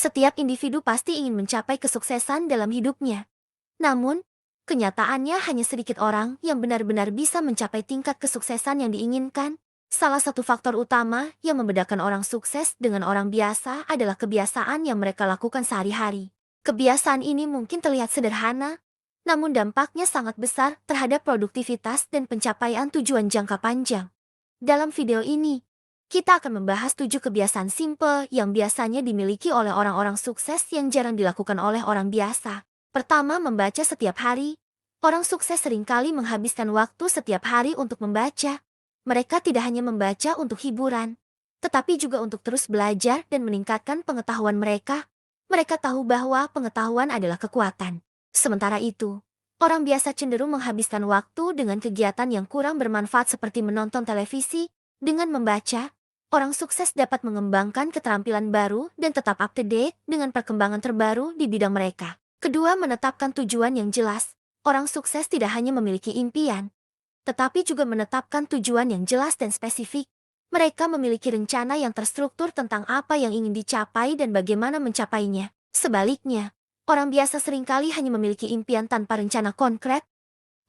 Setiap individu pasti ingin mencapai kesuksesan dalam hidupnya. Namun, kenyataannya hanya sedikit orang yang benar-benar bisa mencapai tingkat kesuksesan yang diinginkan. Salah satu faktor utama yang membedakan orang sukses dengan orang biasa adalah kebiasaan yang mereka lakukan sehari-hari. Kebiasaan ini mungkin terlihat sederhana, namun dampaknya sangat besar terhadap produktivitas dan pencapaian tujuan jangka panjang. Dalam video ini, kita akan membahas 7 kebiasaan simple yang biasanya dimiliki oleh orang-orang sukses yang jarang dilakukan oleh orang biasa. Pertama, membaca setiap hari. Orang sukses seringkali menghabiskan waktu setiap hari untuk membaca. Mereka tidak hanya membaca untuk hiburan, tetapi juga untuk terus belajar dan meningkatkan pengetahuan mereka. Mereka tahu bahwa pengetahuan adalah kekuatan. Sementara itu, orang biasa cenderung menghabiskan waktu dengan kegiatan yang kurang bermanfaat seperti menonton televisi. Dengan membaca, orang sukses dapat mengembangkan keterampilan baru dan tetap up to date dengan perkembangan terbaru di bidang mereka. Kedua, menetapkan tujuan yang jelas. Orang sukses tidak hanya memiliki impian, tetapi juga menetapkan tujuan yang jelas dan spesifik. Mereka memiliki rencana yang terstruktur tentang apa yang ingin dicapai dan bagaimana mencapainya. Sebaliknya, orang biasa seringkali hanya memiliki impian tanpa rencana konkret.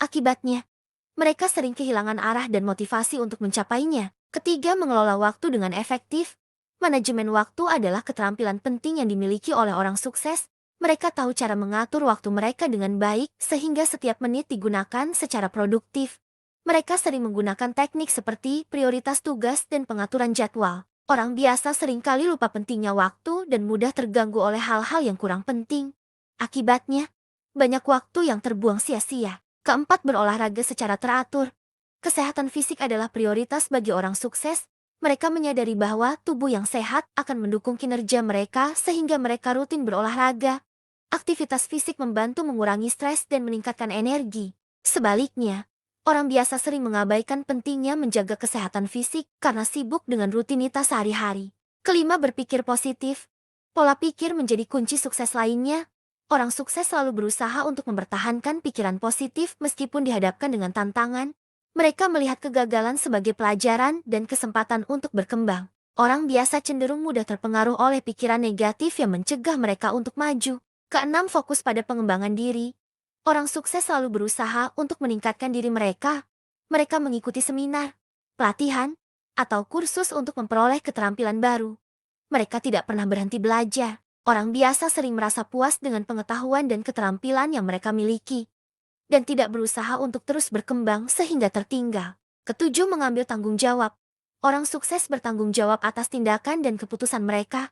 Akibatnya, mereka sering kehilangan arah dan motivasi untuk mencapainya. Ketiga, mengelola waktu dengan efektif. Manajemen waktu adalah keterampilan penting yang dimiliki oleh orang sukses. Mereka tahu cara mengatur waktu mereka dengan baik sehingga setiap menit digunakan secara produktif. Mereka sering menggunakan teknik seperti prioritas tugas dan pengaturan jadwal. Orang biasa seringkali lupa pentingnya waktu dan mudah terganggu oleh hal-hal yang kurang penting. Akibatnya, banyak waktu yang terbuang sia-sia. Keempat, berolahraga secara teratur. Kesehatan fisik adalah prioritas bagi orang sukses. Mereka menyadari bahwa tubuh yang sehat akan mendukung kinerja mereka sehingga mereka rutin berolahraga. Aktivitas fisik membantu mengurangi stres dan meningkatkan energi. Sebaliknya, orang biasa sering mengabaikan pentingnya menjaga kesehatan fisik karena sibuk dengan rutinitas sehari-hari. Kelima, berpikir positif. Pola pikir menjadi kunci sukses lainnya. Orang sukses selalu berusaha untuk mempertahankan pikiran positif meskipun dihadapkan dengan tantangan. Mereka melihat kegagalan sebagai pelajaran dan kesempatan untuk berkembang. Orang biasa cenderung mudah terpengaruh oleh pikiran negatif yang mencegah mereka untuk maju. Keenam, fokus pada pengembangan diri. Orang sukses selalu berusaha untuk meningkatkan diri mereka. Mereka mengikuti seminar, pelatihan, atau kursus untuk memperoleh keterampilan baru. Mereka tidak pernah berhenti belajar. Orang biasa sering merasa puas dengan pengetahuan dan keterampilan yang mereka miliki, dan tidak berusaha untuk terus berkembang sehingga tertinggal. Ketujuh, mengambil tanggung jawab. Orang sukses bertanggung jawab atas tindakan dan keputusan mereka.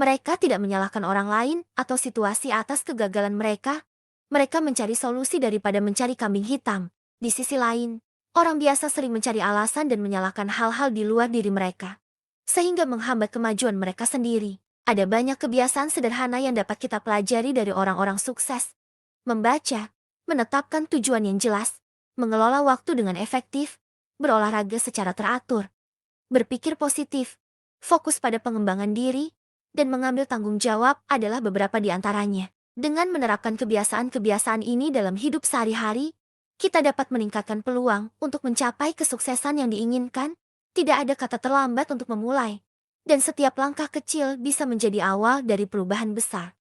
Mereka tidak menyalahkan orang lain atau situasi atas kegagalan mereka. Mereka mencari solusi daripada mencari kambing hitam. Di sisi lain, orang biasa sering mencari alasan dan menyalahkan hal-hal di luar diri mereka, sehingga menghambat kemajuan mereka sendiri. Ada banyak kebiasaan sederhana yang dapat kita pelajari dari orang-orang sukses. Membaca, menetapkan tujuan yang jelas, mengelola waktu dengan efektif, berolahraga secara teratur, berpikir positif, fokus pada pengembangan diri, dan mengambil tanggung jawab adalah beberapa di antaranya. Dengan menerapkan kebiasaan-kebiasaan ini dalam hidup sehari-hari, kita dapat meningkatkan peluang untuk mencapai kesuksesan yang diinginkan. Tidak ada kata terlambat untuk memulai, dan setiap langkah kecil bisa menjadi awal dari perubahan besar.